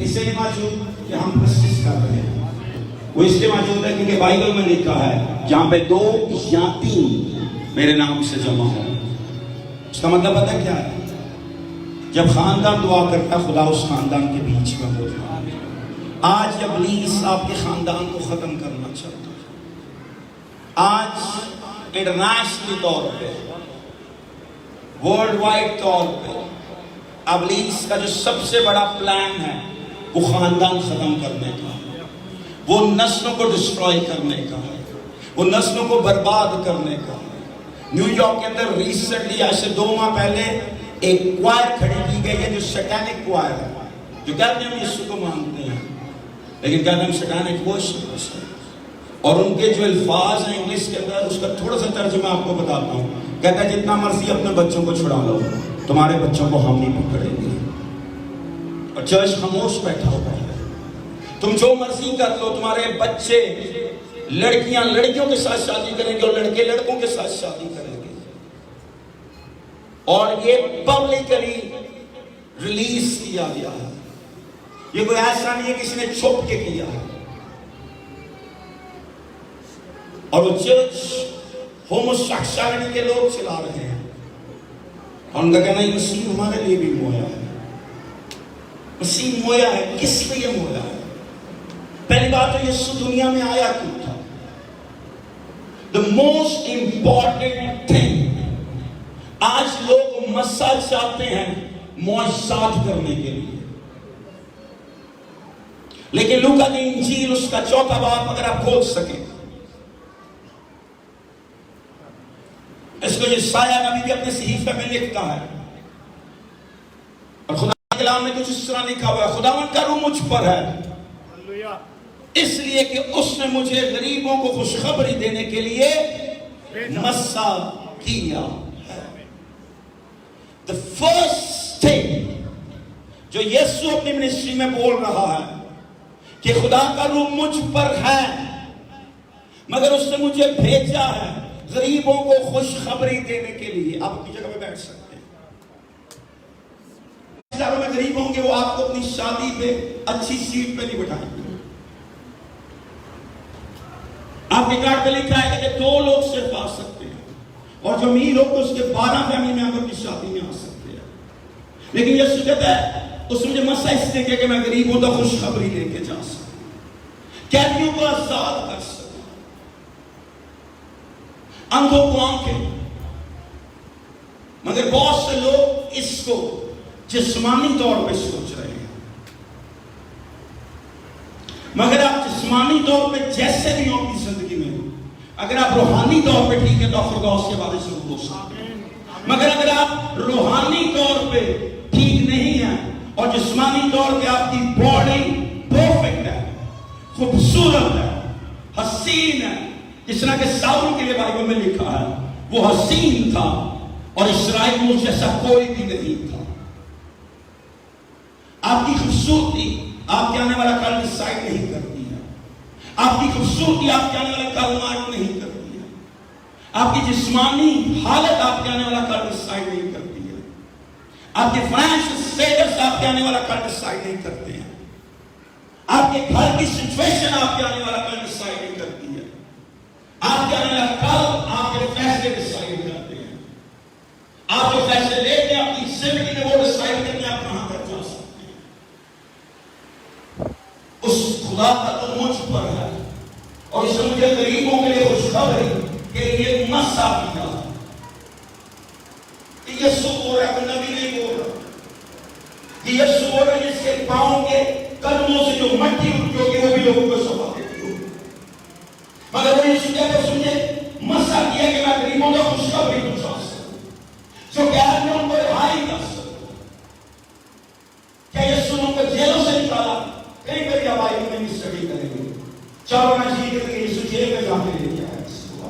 اس لیے موجود کہ ہم پرسس کر رہے ہیں. وہ اس لیے موجود ہے کیونکہ بائبل میں لکھا ہے جہاں پہ 2 یا 3 میرے نام سے جمع ہو. اس کا مطلب پتہ کیا ہے؟ جب خاندان دعا کرتا ہے خدا اس خاندان کے بیچ میں ہوتا ہے. آج ابلیس آپ کے خاندان کو ختم کرنا چاہتا ہے. آج انٹرنیشنل طور پہ، ورلڈ وائڈ طور پہ ابلیس کا جو سب سے بڑا پلان ہے وہ خاندان ختم کرنے کا ہے، وہ نسلوں کو ڈسٹروائے کرنے کا ہے، وہ نسلوں کو برباد کرنے کا ہے. نیو یارک کے اندر ریسنٹلی ایسے 2 ماہ پہلے ایک کوائر کھڑی کی گئی ہے جو سیٹینک کوائر ہے، جو کہتے ہیں ہم یسوع کو مانتے ہیں لیکن کہتے ہیں ہم سیٹینک ورشپ ہے. اور ان کے جو الفاظ ہیں انگلش کے اندر، اس کا تھوڑا سا ترجمہ آپ کو بتاتا ہوں. کہتا ہے جتنا مرضی اپنے بچوں کو چھڑا لو، تمہارے بچوں کو ہم نہیں پکڑیں گے. اور چرچ خاموش بیٹھا ہوا ہے. تم جو مرضی کر لو، تمہارے بچے، لڑکیاں لڑکیوں کے ساتھ شادی کریں گے اور لڑکے لڑکوں کے ساتھ شادی کریں گے. اور یہ پبلکلی ریلیز کیا گیا ہے. یہ کوئی ایسا نہیں ہے کسی نے چھپ کے کیا ہے. اور وہ چرچ ہوموسیکسوالٹی کے لوگ چلا رہے ہیں. اور ان کا کہنا ہے مسیح ہمارے لیے بھی مویا ہے. مسیح مویا ہے. کس لیے مویا ہے؟ پہلی بات تو یسوع دنیا میں آیا کیوں تھا؟ The most important thing. آج لوگ مسا چاہتے ہیں معجزات کرنے کے لیے، لیکن لوکا کی انجیل اس کا 4 باب اگر آپ کھول سکیں، اس کو یسایہ نبی بھی اپنے صحیفے میں لکھتا ہے. اور خدا کے کلام میں کچھ اس طرح لکھا ہوا ہے، خداوند کا روح مجھ پر ہے اس لیے کہ اس نے مجھے غریبوں کو خوشخبری دینے کے لیے مسا کیا ہے. The first thing جو یسوع اپنی منسٹری میں بول رہا ہے کہ خدا کا روح مجھ پر ہے مگر اس نے مجھے بھیجا ہے غریبوں کو خوشخبری دینے کے لیے. آپ اپنی جگہ پہ بیٹھ سکتے ہیں. ہزاروں میں غریب ہوں گے، وہ آپ کو اپنی شادی پہ اچھی سیٹ پہ نہیں بٹھائیں گے. آپ کے کارڈ پہ لکھا ہے کہ 2 لوگ صرف آ سکتے ہیں، اور جو امیر ہو تو اس کے 12 فیملی میں اپنی شادی میں آ سکتے ہیں. لیکن یسوع کہتا ہے اس مجھے مسا اس لیے کہ میں غریبوں کو خوشخبری لے کے جا سکوں، قیدیوں کو آزاد کر سکوں، اندھوں کو آنکھیں. مگر بہت سے لوگ اس کو جسمانی طور پہ سوچ رہے ہیں. مگر آپ جسمانی طور پہ جیسے بھی ہو اپنی زندگی میں، اگر آپ روحانی طور پہ ٹھیک ہے تو آپ خدا کے بارے ضرور ہو سکتے ہیں. مگر اگر آپ روحانی طور پہ ٹھیک نہیں ہیں اور جسمانی طور پہ آپ کی باڈی پرفیکٹ ہے، خوبصورت ہے، حسین ہے، جس طرح کہ ساؤل کے لیے بائبل میں لکھا ہے وہ حسین تھا اور اسرائیل میں اس جیسا کوئی بھی نہیں تھا. آپ کی خوبصورتی آپ کے آنے والا کل ڈیسائیڈ نہیں کرتی ہے. آپ کی خوبصورتی آپ کے آنے والا کل مارک نہیں کرتی ہے. آپ کی جسمانی حالت آپ کے آنے والا کل ڈیسائیڈ نہیں کرتی ہے. آپ کے فائنینشل اسٹیٹس آپ کے آنے والا کل ڈیسائیڈ نہیں کرتے ہیں. آپ کے گھر کی سچویشن آپ کے آنے والا کل ڈیسائیڈ نہیں کرتی ہے. آپ کے آنے والا کل آپ کے فیصلے ڈیسائیڈ کرتے ہیں. آپ جو فیصلے لیتے ہیں اپنی زندگی میں وہ ڈیسائیڈ کرتے ہیں آپ کہاں تک جا سکتے ہیں. اس خدا کا تو مجھ پر ہے اور اس نے مجھے غریبوں کے لیے خوشخبری کے لیے مسا کیا. یسوع بول رہا ہے، نبی نہیں بول رہا. یہ یسوع بول رہا ہے جس کے پاؤں کے قدموں سے جو مٹی اٹھتی ہوگی وہ بھی لوگوں کو شفا دیتی ہوگی. مگر وہ یسوع کہتا ہے اس نے مسا کیا کہ میں غریبوں کو خوشخبری پہنچا سکوں، جو قید میں ان کو رہائی کر سکوں. کیا یسوع نے ان کو جیلوں سے نکالا؟ کئی بڑی آبائی میں بھی اسٹڈی کریں گے. چاروں میں جی کہ یسوع جیل میں جا کے لے کے آیا اس کو.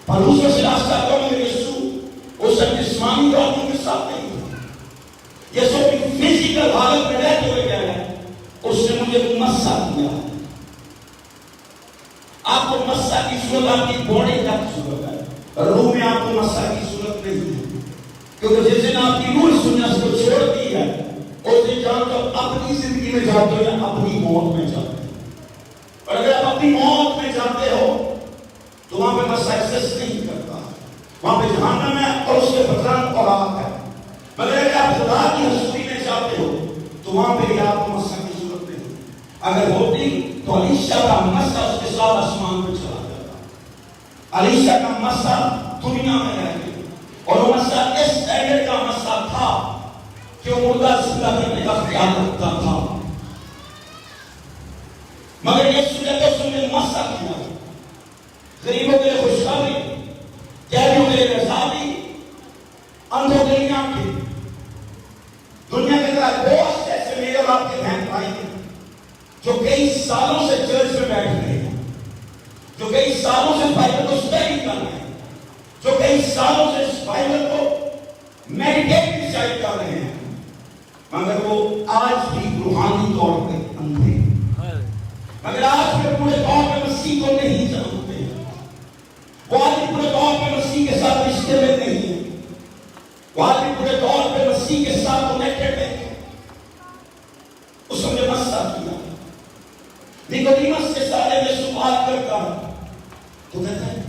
اور اس میں سے راستہ کرو مگر یسوع اس جسمانی طور کے ساتھ نہیں تھا. یسوع کی فزیکل حالت میں رہتے ہوئے کہہ رہا ہے اس نے مجھے مسا کیا. آپ کو مسا کی صورت آپ کی باڈی کا صورت ہے، روح میں آپ کو مسا کی صورت نہیں ہے. کیونکہ جس دن آپ کی روح اس دنیا کو چھوڑ دی ہے اس دن جان تو اپنی زندگی زندگی میں جاتے ہو یا اپنی موت میں جاتے ہو. اور اگر آپ اپنی موت میں جاتے ہو تو وہاں پہ مسا ایکسس نہیں کرتا, وہاں پہ جہنم ہے اور اس کے بدرنگ اور آگ ہے. مگر اگر آپ خدا کی حضوری میں جاتے ہو تو وہاں پہ بھی آپ کو مسا کی ضرورت نہیں. اگر ہوتی تو علیشا کا مسا اس کے ساتھ آسمان پہ چلا جاتا. علیشا کا مسا دنیا میں رہ گیا اور وہ مسا اس اسٹینڈرڈ کا مسا تھا کہ وہ مردہ زندہ کرنے کا خیال رکھتا تھا. مگر یسوع نے تو سن مسا کیا, غریبوں کے لیے خوشخبری, قیدیوں کے لیے رضاوی, اندھوں کے لیے آنکھیں. دنیا کے اندر بہت ایسے میرے اور آپ کے بہن بھائی ہیں جو کئی سالوں سے چرچ میں بیٹھ رہے ہیں, جو کئی سالوں سے بائبل کو اسٹڈی کر رہے ہیں, جو کئی سالوں سے اس بائبل کو میڈیٹیٹ ڈیسائیڈ کر رہے ہیں, مگر وہ آج بھی روحانی طور پہ اندھے, مگر آج بھی پورے طور پہ مسیح کو نہیں جانتے, وہ آج بھی پورے طور پہ مسیح کے ساتھ رشتے میں نہیں ہیں, وہ آج بھی پورے طور پہ مسیح کے ساتھ کنیکٹڈ نہیں ہیں. اس نے مسا کیا. نیکودیمس کے سارے میں سوال کرتا ہے تو کہتا ہے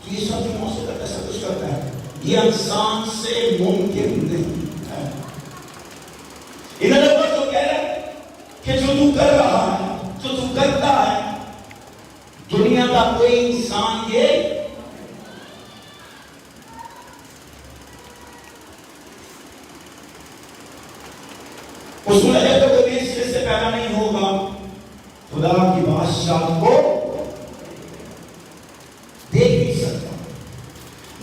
کہ یہ سب جو موسیقی کرتا ہے, سب کچھ کرتا ہے, یہ انسان سے ممکن نہیں ہے. ادھر اوپر جو کہہ رہا ہے کہ جو تو کر رہا ہے, جو تو کرتا ہے, دنیا کا کوئی انسان یہ اس میں جب تک کوئی اس سے پیدا نہیں ہوگا خدا کی بادشاہ کو دیکھ نہیں سکتا.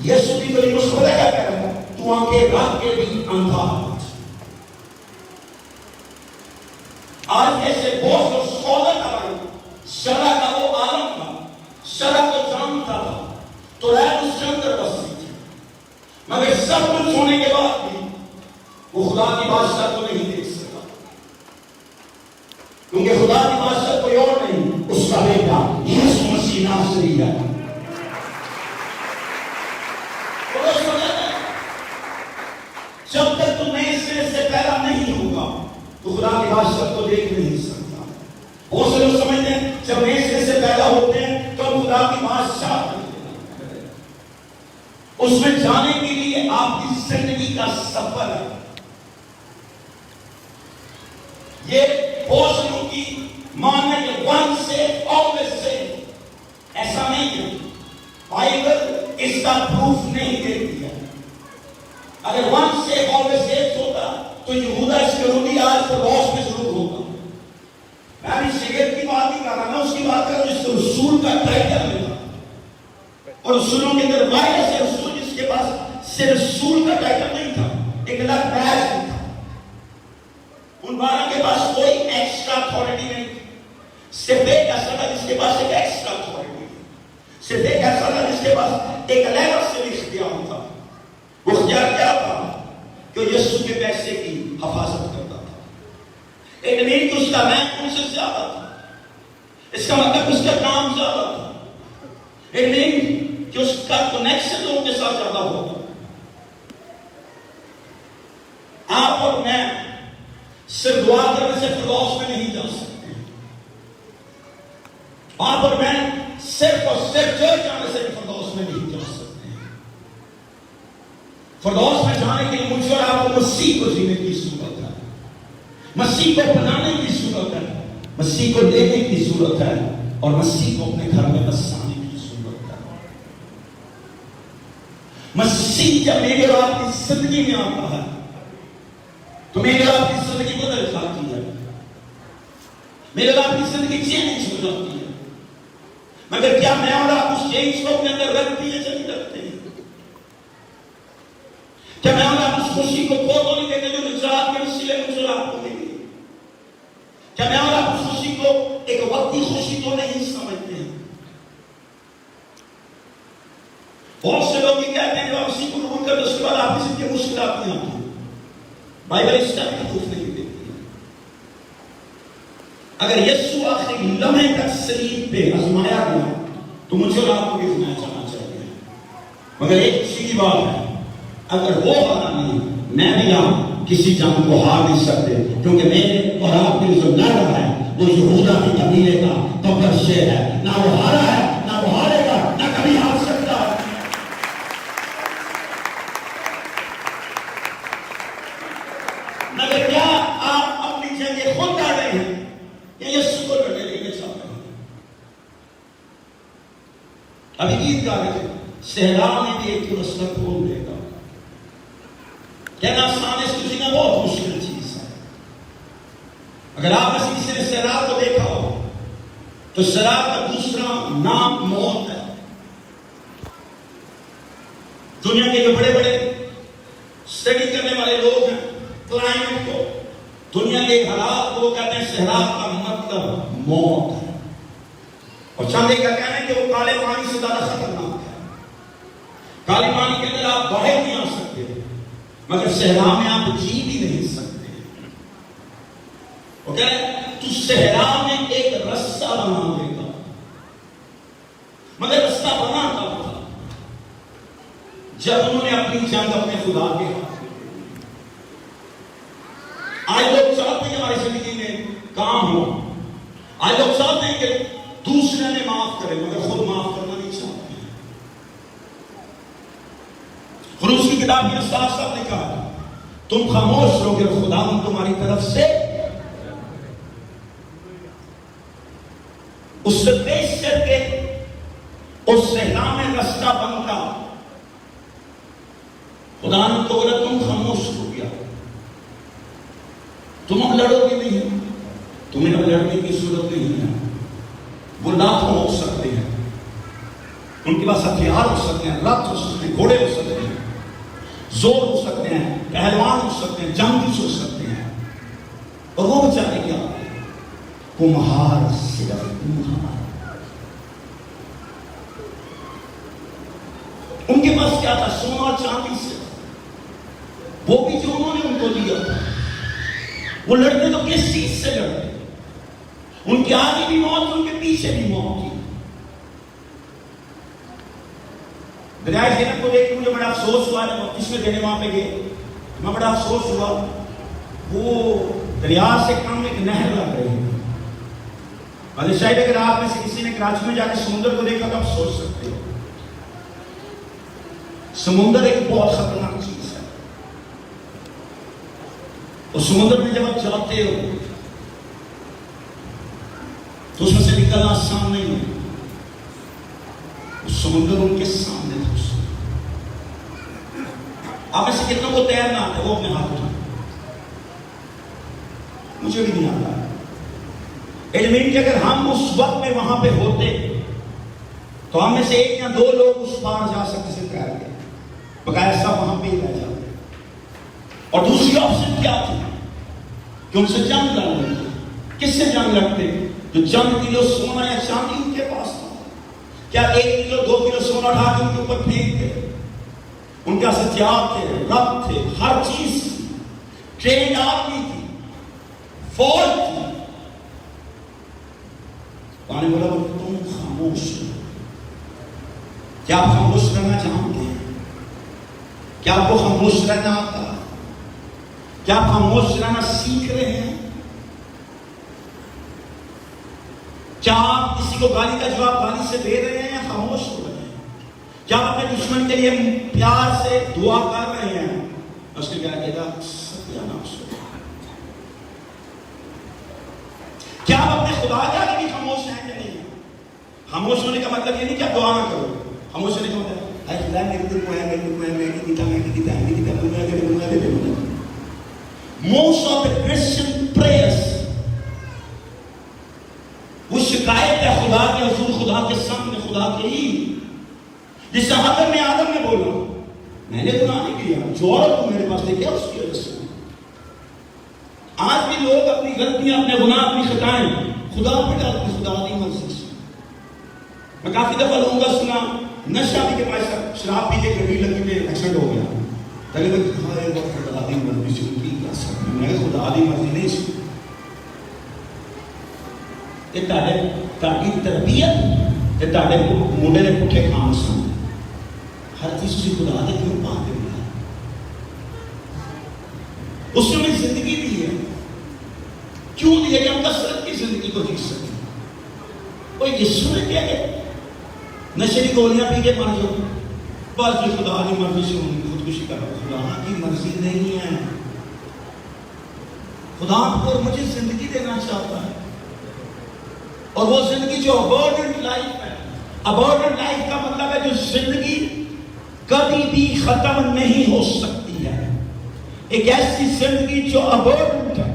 یسوع بھی کوئی مشورہ کیا کہہ رہا ہے, تو آنکھیں رکھ کے بھی اندھا. آج ایسے بہت سے اسکالر آئے, شرع کا وہ عالم تھا, شرع کو جانتا تھا, تو رات اس کے اندر بستی تھی, مگر سب کچھ ہونے کے بعد بھی وہ خدا کی بادشاہ کو نہیں دیکھ سکتا, کیونکہ خدا کی بادشاہ کوئی اور نہیں, اس کا بیٹا یسوع مسیح ناصری ہے. جب تک تو نئے سرے سے پیدا نہیں ہوگا تو خدا کی بادشاہ کو دیکھ نہیں سکتا. بہت سے لوگ سمجھتے ہیں جب نئے سرے سے پیدا ہوتے ہیں تو خدا کی بادشاہ, اس میں جانے کے لیے آپ کی زندگی کا سفر ہے. یہ بہت سے لوگ کی ماننا کہ ون سے آلویز سے, ایسا نہیں ہے. بائبل اس کا پروف نہیں دیتی ہے. اگر ون سے آلویز سے ہوتا تو یہودا اسکریوطی آج فردوس میں ضرور ہوتا. میں ابھی سگریٹ کی بات نہیں کر رہا, میں اس کی بات کر رہا ہوں جس کو رسول کا ٹائٹل ملا, اور رسولوں کے اندر وائرس ہے رسول, جس کے پاس صرف رسول کا ٹائٹل نہیں تھا, ایک الگ بیج نہیں تھا. ان 12 کے پاس کوئی ایکسٹرا اتھارٹی نہیں تھی, صرف ایک ایسا تھا جس کے پاس ایک ایکسٹرا اتھارٹی تھی, صرف ایک ایسا تھا جس کے پاس ایک الگ سے اختیار تھا. وہ اختیار کیا تھا کہ یسوع کے پیسے کی حفاظت کرتا تھا. ایک نہیں کہ اس کا رینک ان سے زیادہ تھا, اس کا مطلب اس کا کام زیادہ تھا. ایک نہیں کہ اس کا کنیکشن لوگوں کے ساتھ زیادہ ہوگا. آپ اور میں صرف دعا کرنے سے فردوس میں نہیں جا سکتے. آپ اور میں صرف اور صرف چرچ جانے سے فردوس میں نہیں جا سکتے. فردوس میں جانے کے لیے مجھے اور آپ کو مسیح کو جینے کی ضرورت ہے, مسیح کو بنانے کی ضرورت ہے, مسیح کو لینے کی ضرورت ہے, اور مسیح کو اپنے گھر میں بسانے کی ضرورت ہے. مسیح جب میرے اور آپ کی زندگی میں آتا ہے تو میرے اور آپ کی زندگی بدل جاتی ہے, میرے اور آپ کی زندگی چینج ہو جاتی ہے. مگر کیا میں اور آپ اس چینج کو اپنے اندر رکھتے ہیں یا نہیں رکھتے ہیں؟ کیا میں اور آپ اس خوشی کو کھو تو نہیں دیتے جو نجات کے وسیلے میں مجھے آپ کو ملی؟ کیا میں اور آپ اس خوشی کو ایک وقتی خوشی تو نہیں سمجھتے ہیں؟ بہت سے لوگ یہ کہتے ہیں جو آپ اسی کو قبول کرتے اس کے بعد آپ کی زندگی مشکلات نہیں آتی. بائبل اس کا بھی خوف نہیں دیتی ہے. اگر یسوع آخری لمحے تک صلیب پہ آزمایا گیا تو مجھے اور آپ کو بھی سنایا جانا چاہیے. مگر ایک خوشی کی بات ہے, اگر وہ حالات نہیں, میں بھی یہاں کسی جنگ کو ہار نہیں سکتے، کیونکہ میرے اور آپ کے جو لڑ رہا ہے وہ یہودا کے قبیلے کا بکر شیر ہے، نہ وہ ہارا ہے نہ وہ ہارے گا، نہ کبھی ہار سکتا ہے۔ مگر کیا آپ اپنی جنگ خود لڑ رہے ہیں یا یسوع کو لڑنے لینے چاہتے ہیں؟ ابھی عید گاہ میں صحرا میں بھی ایک رستہ کھول دے گا، کہنا آسان ہے، اس کو جینا بہت مشکل چیز ہے۔ اگر آپ میں سے کسی نے صحرا کو دیکھا ہو تو صحرا کا دوسرا نام موت ہے۔ دنیا کے جو بڑے بڑے اسٹڈی کرنے والے لوگ ہیں کلائمیٹ کو، دنیا کے حالات کو، کہتے ہیں صحرا کا مطلب موت ہے۔ اور چند ایک کا کہنا ہے کہ وہ کالے پانی سے زیادہ خطرناک ہے۔ کالے پانی کے اندر آپ باہر نہیں آ سکتے، مگر صحرا میں آپ جی بھی نہیں سکتے۔ وہ کہہ رہے ہیں تو صحرا میں ایک رستہ بنا دے گا، مگر رستہ بنا کب تھا؟ جب انہوں نے اپنی جنگ اپنے خدا کے ہاتھ میں۔ آج لوگ چاہتے ہیں ہماری زندگی میں کام ہو، آج لوگ چاہتے ہیں کہ دوسرے نے معاف کرے، مگر خود معاف کرنا نہیں چاہتے ہیں۔ خروج کی کتاب میں صاف صاف لکھا ہے تم خاموش رہو گے، خدا تمہاری طرف سے اس سے پیش کر کے اس صحرا میں رستہ بنتا۔ خدا نے تو بولا تم خاموش ہو گیا، تم اب لڑو گے نہیں، تمہیں اب لڑنے کی ضرورت نہیں ہے۔ وہ لاکھوں ہو سکتے ہیں، ان کے پاس ہتھیار ہو سکتے ہیں، رتھ ہو سکتے ہیں، گھوڑے ہو سکتے ہیں، زور ہو سکتے ہیں، پہلوان ہو سکتے ہیں، جنگجو ہو سکتے ہیں، اور وہ بچارے کیا کمہار صرف کمہار۔ ان کے پاس کیا تھا؟ سونا اور چاندی سے، وہ بھی جو انہوں نے ان کو دیا تھا۔ وہ لڑتے تو کس چیز سے لڑتے؟ ان کے آگے بھی موت، ان کے پیچھے بھی موت تھی۔ دریائے زینب کو دیکھ کے مجھے بڑا افسوس ہوا، جس میں دینے وہاں پہ گئے میں بڑا افسوس ہوا، وہ دریا سے کم ایک نہر لگ رہی ہے۔ اور شاید اگر آپ میں سے کسی نے کراچی میں جا کے سمندر کو دیکھا تو آپ سوچ سکتے ہو، سمندر ایک بہت خطرناک چیز ہے۔ اور سمندر میں جب آپ جاتے ہو تو اس میں سے نکلنا آسان نہیں ہے۔ سمندر ان کے سامنے تھا۔ آپ میں سے کتنوں کو تیرنا آتا ہے؟ وہ اپنے ہاتھ اٹھائیں۔ مجھے بھی نہیں آتا۔ علم کہ اگر ہم اس وقت میں وہاں پہ ہوتے تو ہم میں سے ایک یا دو لوگ اس پار جا سکتے سے تیر گئے، بقایا سب وہاں پہ ہی رہ جاتے۔ اور دوسری آپشن کیا تھی کہ ان سے جنگ لڑ لیتے۔ کس سے جنگ لڑتے؟ جو جنگ کلو سونا یا چاندی ان کے پاس تھا۔ کیا 1 کلو 2 کلو سونا اٹھا کے ان کے اوپر پھینکتے؟ ان کے ہتھیار تھے، رتھ تھے، ہر چیز تھی، ٹرینڈ آرمی تھی، فوج تھی۔ نے بولا تم خاموش ہو۔ کیا آپ خاموش رہنا چاہتے ہیں؟ کیا آپ کو خاموش رہنا آتا؟ کیا آپ خاموش رہنا سیکھ رہے ہیں؟ کیا آپ کسی کو گالی کا جواب گالی سے دے رہے ہیں یا خاموش ہو رہے ہیں؟ کیا آپ اپنے دشمن کے لیے پیار سے دعا کر رہے ہیں؟ اس نے کیا کہا ستیاناش ہو۔ کیا آپ اپنے خدا کے آگے بھی خاموش ہیں کہ نہیں؟ خاموش ہونے کا مطلب یہ نہیں کہ آپ دعا نہ کرو۔ خاموش ہونے کا مطلب ہے خدا میرے دل کو ہے، میرے دل کو ہے، میں نہیں دیتا، میں نہیں دیتا، میں نہیں دیتا، دنیا دے دنیا دے دنیا۔ Most of the Christian prayers وہ شکایت ہے خدا کے حضور، خدا کے سامنے، خدا کے ہی، جس سے حضرت میں آدم نے بولا میں نے گناہ نہیں کیا، جو عورت کو میرے پاس دیکھا اس کی وجہ سے۔ آج بھی لوگ اپنی غلطیاں، اپنے گناہ، اپنی خطائیں خدا پہ ڈالتے، خدا نہیں مرضی سے۔ میں کافی دفعہ لوگوں کا سنا نشہ بھی کے پاس شراب پی کے گڈی لگی میں ایکسیڈنٹ ہو گیا، پہلے میں کہا ہے خدا دی مرضی سے کی کیا سکتے، میں خدا دی مرضی نہیں سی۔ یہ تاکہ تربیت تے تاکہ منڈے نے پٹھے کام سن ہر چیز اسی خدا دے کیوں پا دے گا۔ اس نے ہمیں زندگی دی ہے. کیوں دی ہے؟ کہ ہم کثرت کی زندگی کو جی سکیں. وہ یسوع نے کیا کہ نشے کی گولیاں پی کے مر جاؤ، بس جو خدا کی مرضی سے ہونے کی خودکشی کرو. خدا کی مرضی نہیں ہے. خدا آپ کو اور مجھے زندگی دینا چاہتا ہے، اور وہ زندگی جو ابورڈنٹ لائف ہے. ابورڈنٹ لائف کا مطلب ہے جو زندگی کبھی بھی ختم نہیں ہو سکتی ہے. ایک ایسی زندگی جو ابورڈنٹ ہے.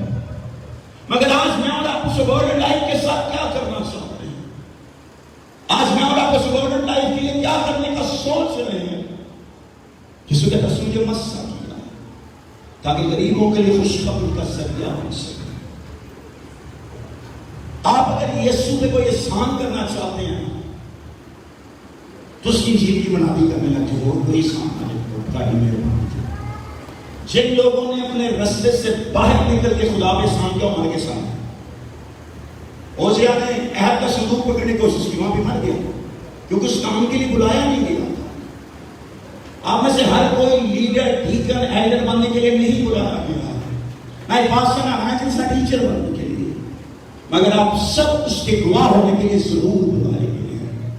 مگر آج میں اور آپ اس ابورڈنٹ لائف کے ساتھ کیا کرنا چاہتے ہیں؟ آج میں اور آپ اس ابورڈنٹ لائف کے لیے کیا کرنے کا سوچ رہے ہیں؟ جس کو کہتا ہے مجھے مسا کیا تاکہ غریبوں کے لیے خوشخبری کا ذریعہ بن سکے. آپ اگر یسوع پہ کوئی احسان کرنا چاہتے ہیں تو اس کی جیت کی منادی کرنے لگے. اور کوئی احسان نہیں. جن لوگوں نے اپنے رستے سے باہر نکل کے خدا پہ احسان کیا ہمارے کے ساتھ. اوزیا نے عہد کا صندوق پکڑنے کی کوشش کی، وہاں پہ مر گیا کیونکہ اس کام کے لیے بلایا نہیں گیا. آپ میں سے ہر کوئی لیڈر، ڈیکن، ایلڈر بننے کے لیے نہیں بلایا گیا، نہ پاسٹر، نہ جیسا ٹیچر بننے کے لیے، مگر آپ سب اس کے گواہ ہونے کے لیے ضرور بلائے گئے ہیں.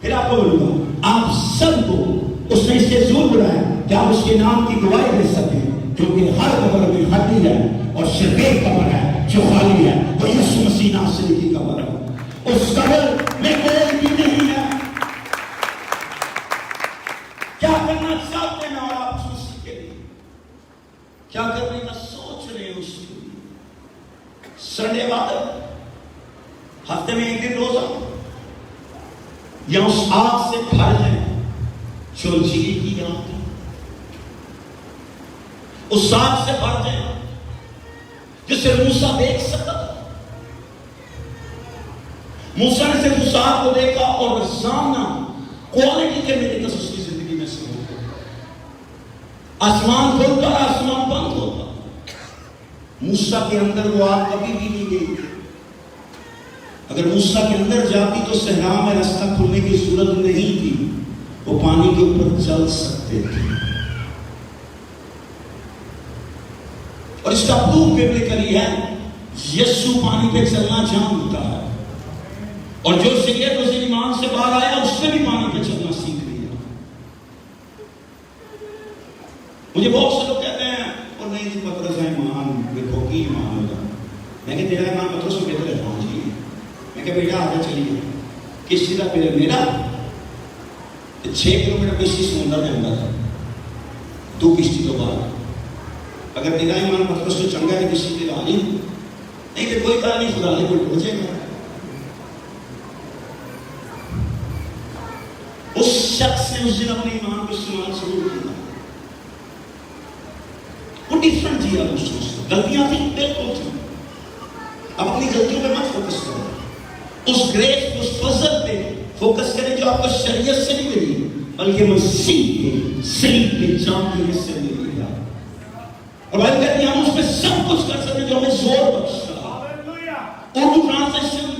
پھر آپ کو بولوں گا آپ سب کو اس نے اس سے ضرور بلایا کہ آپ اس کے نام کی گواہی دے سکیں، کیونکہ ہر قبر میں ہڈی ہے اور صرف ایک قبر ہے جو خالی ہے، وہ یسوع مسیح ناصری کی قبر ہے. اس قبر میں کوئی بھی نہیں ہے. کیا کرنا چاہتے ہیں اور آپ اس کے لیے کیا کرنے کا سوچ رہے ہیں؟ اس کے لیے سنڈے بعد ہفتے میں ایک دن روزہ یا اس آگ سے بھر جائیں جو جیل کی آگ ہے، اس آگ سے بھر جائیں جسے موسیٰ دیکھ سکتا تھا. موسیٰ نے صرف اس آگ کو دیکھا اور روزانہ کوالٹی کے میرے کس اس کی زندگی میں سے ہوتا. آسمان کھلتا اور آسمان بند ہوتا. موسیٰ کے اندر وہ آگ کبھی بھی نہیں گئی. اگر موسیٰ کے اندر جاتی تو صحرا میں راستہ کھلنے کی ضرورت نہیں تھی، وہ پانی کے اوپر چل سکتے تھے. اور اس کا پروف ببلیکلی ہے، یسوع پانی پہ چلنا جانتا ہے، اور جو شریعت و ایمان سے باہر آیا اس نے بھی پانی پہ چلنا سیکھ لیا. مجھے بہت سے لوگ کہتے ہیں اور نہیں پترس ہے ایمان دیکھو کی ایمان ہوگا. میں کہ تیرا ایمان پترس سے بہتر ہے. ہاں جی. میں کہ بیٹا آگے چلیے کسی کا پہلے میرا 6 کلومیٹر کشتی سمندر میں اندر تھا 2 کشتی تو بعد. اگر تیرا ایمان پترس سے چنگا ہے کسی پہ آنی نہیں تو کوئی کار نہیں، خدا نے کوئی پہنچے گا. اس شخص نے اس دن اپنے ایمان کو استعمال ضرور کیا. وہ ڈیفرنٹ جیا اس چیز سے. غلطیاں تھیں بالکل تھیں. اب اپنی غلطیوں پہ مت فوکس کرو، اس گریس اس فضل پہ فوکس کریں جو آپ کو شریعت سے نہیں ملی بلکہ مسیح کے صلیب کے جان کی وجہ سے ملی ہے. اور بھائی کہتے ہیں ہم اس پہ سب کچھ کر سکتے جو ہمیں زور بخشتا. اردو ٹرانسلیشن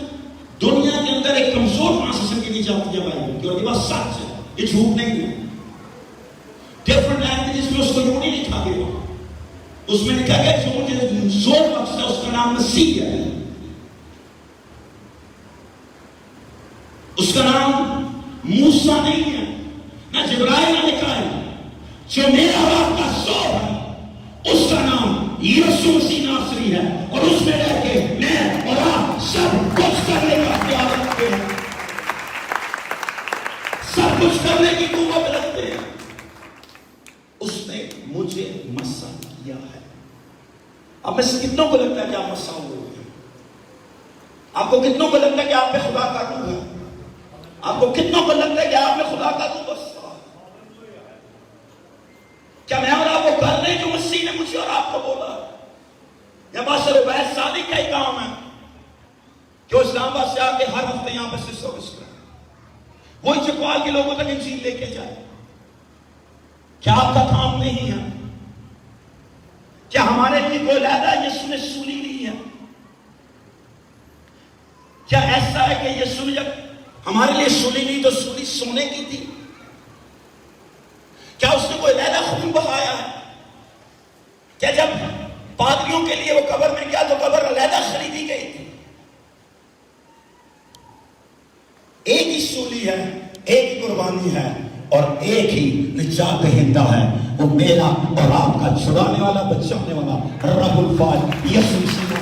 دنیا کے اندر ایک کمزور ٹرانسلیشن کی نہیں جاتی ہے بھائی، کہ اور یہ بات سچ ہے، یہ جھوٹ نہیں ہے. ڈفرنٹ لینگویجز میں اس کو یوں نہیں لکھا گیا. اس میں لکھا گیا جو مجھے زور بخشتا ہے اس کا نام مسیح ہے. اس کا نام موسیٰ نہیں ہے، نہ جبرائیل نے لکھا ہے. جو میرا باپ کا زور ہے اس کا نام یسوع مسیح ناصری ہے، اور اس میں رہ کے میں اور آپ سب کچھ کرنے کا اختیار رکھتے ہیں، سب کچھ کرنے کی قوت رکھتے ہیں. اس نے مجھے مسا کیا ہے. اب میں سے کتنوں کو لگتا ہے کہ آپ مسا ہوئے ہیں؟ آپ کو کتنوں کو لگتا ہے کہ آپ پہ خدا کا روح ہے؟ آپ کو کتنوں کو لگتا ہے کہ آپ میں خدا کا روح بستا ہے؟ کیا میں اور آپ کو کر رہے جو مسیح نے مجھے اور آپ کو بولا؟ یا پاسٹر عبید صادق کا ہی کام ہے کہ اسلام آباد سے آ کے ہر ہفتے یہاں پہ سے سروس کریں، وہی چکوال کے لوگوں تک انجیل لے کے جائے؟ کیا آپ کا کام نہیں ہے؟ کیا ہمارے لیے کوئی علیحدہ یسوع نے سولی لی ہے؟ کیا ایسا ہے کہ یسوع نے جب ہمارے لیے سولی لی تو سولی سونے کی تھی؟ کیا اس نے کوئی علیحدہ خون بہایا ہے؟ کیا جب پادریوں کے لیے وہ قبر میں کیا تو قبر علیحدہ خریدی گئی تھی. ایک ہی سولی ہے, ایک ہی قربانی ہے, اور ایک ہی نجات دہندہ ہے, وہ میرا اور آپ کا چھڑانے والا, بچانے والا رب الفاظ یسوع مسیح.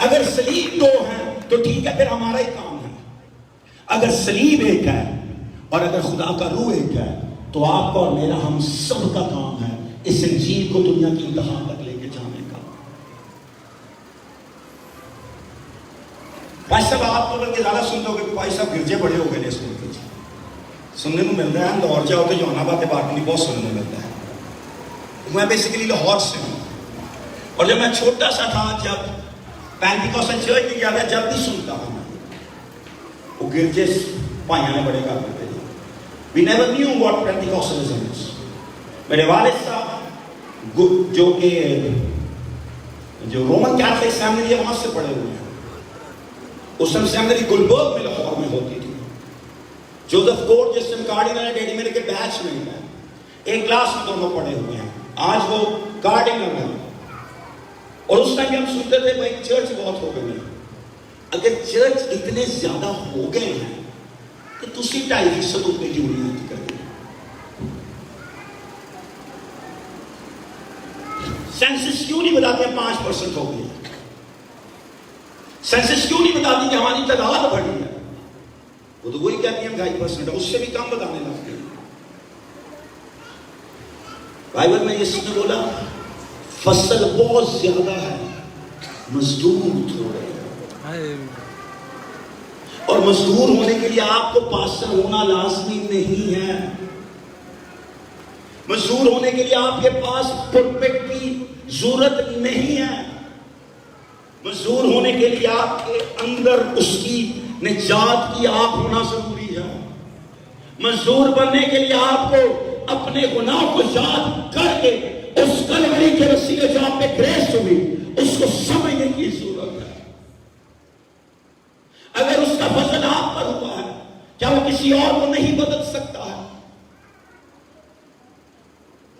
اگر صلیب دو ہیں تو ٹھیک ہے, پھر ہمارا ہی کام ہے. اگر صلیب ایک ہے اور اگر خدا کا روح ایک ہے تو آپ کا اور میرا, ہم سب کا کام ہے اس انجیل کو دنیا کی انتہا تک لے کے جانے کا. بھائی صاحب آپ کو بلکہ زیادہ سنتے ہو کہ بھائی صاحب گرجے بڑے ہو گئے اس ملک سننے کو ملتا ہے. لاہور جاؤ تو جوہان آباد پارک میں بہت سننے کو ملتا ہے. میں بیسیکلی لاہور سے ہوں, اور جب میں چھوٹا سا تھا, جب پینٹیکوسٹل چرچ میں گیا تھا, جب بھی سنتا ہوں وہ گرجے بھائیاں نے بڑے کرتے تھے. We never knew what Pentecostalism is. میرے والد صاحب جو رومن کیتھولک سیمنری ہے وہاں سے پڑھے ہوئے ہیں. اس سم سیمنری گلبرگ میں لاہور میں ہوتی تھی. جوزف کورٹ جس سے کارڈینل ہے, ڈیڈی میرے کے بیچ میں ہے, ایک کلاس میں دونوں پڑھے ہوئے ہیں. آج وہ کارڈینل ہیں. اور اس ٹائم ہم سنتے تھے بھائی چرچ بہت ہو گئے ہیں. اگر چرچ اتنے زیادہ ہو گئے ہیں تو تسی 2.5% اتنے کیوں نہیں کرتے؟ سینسس کیوں نہیں بتاتے 5% ہو گئی؟ سینسس کیوں نہیں بتاتی کہ ہماری تعداد بڑھی ہے؟ وہ تو وہی کہتی ہیں 2.5% ہے, اس سے بھی کم بتانے لگتے ہیں. بائبل میں یسوع نے بولا فصل بہت زیادہ ہے, مزدور تھوڑے ہیں. اور مزدور ہونے کے لیے آپ کو پاسٹر ہونا لازمی نہیں ہے. مزدور ہونے کے لیے آپ کے پاس پلپٹ کی ضرورت نہیں ہے. مزدور ہونے کے لیے آپ کے اندر اس کی نجات کی آگ ہونا ضروری ہے. مزدور بننے کے لیے آپ کو اپنے گناہ کو یاد کر کے اس کلوری کے وسیلے جو آپ پہ گریس ہوئی اس کو سمجھنے کی ضرورت ہے. اگر اس کا فضل آپ پر ہوا ہے, کیا وہ کسی اور کو نہیں بدل سکتا ہے؟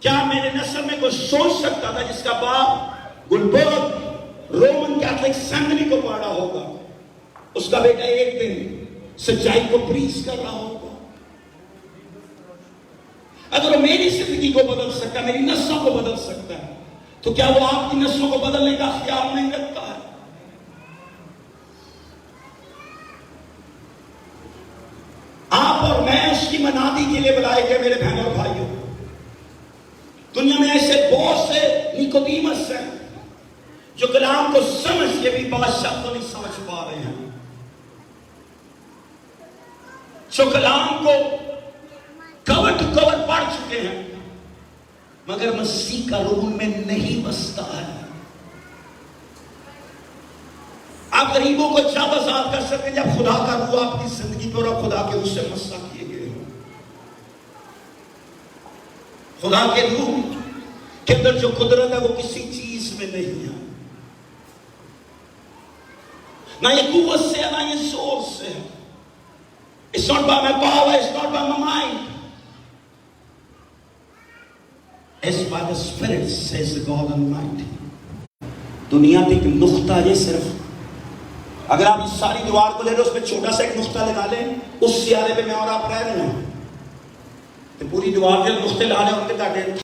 کیا میرے نسل میں کوئی سوچ سکتا تھا جس کا باپ گلبرگ رومن کیتھولک سیمنری کو پڑھا ہوگا, اس کا بیٹا ایک دن سچائی کو پریچ کر رہا ہوگا؟ اگر وہ میری زندگی کو بدل سکتا ہے, میری نسلوں کو بدل سکتا ہے, تو کیا وہ آپ کی نسلوں کو بدلنے کا خیال نہیں رکھتا ہے؟ آپ اور میں اس کی منادی کے لیے بلائے گئے میرے بہنوں اور بھائیوں. دنیا میں ایسے بہت سے نیکودیمس ہیں جو کلام کو سمجھ کے بھی بادشاہ کو نہیں سمجھ پا رہے ہیں, جو کلام کو کور ٹو کور پڑھ چکے ہیں مگر مسیح کا روح ان میں نہیں بستا ہے. آپ غریبوں کو جب آزاد کر سکتے ہیں جب خدا کا روح آپ کی زندگی پر اور خدا کے روح سے مسا کیے گئے ہوں. خدا کے روح کے اندر جو قدرت ہے وہ کسی چیز میں نہیں ہے, نہ یہ قوت سے ہے نہ یہ زور سے ہے. It's not by my power, it's not by my mind. It's by the Spirit, says the God Almighty. دنیا کا ایک نقطہ یہ صرف, اگر آپ اس ساری دیوار کو لے رہے اس پہ چھوٹا سا ایک نقطہ لگا لیں, اس سیارے پہ میں اور آپ رہ رہے ہیں, تو پوری دیوار کے نقطے لا لیں ان کے تاکہ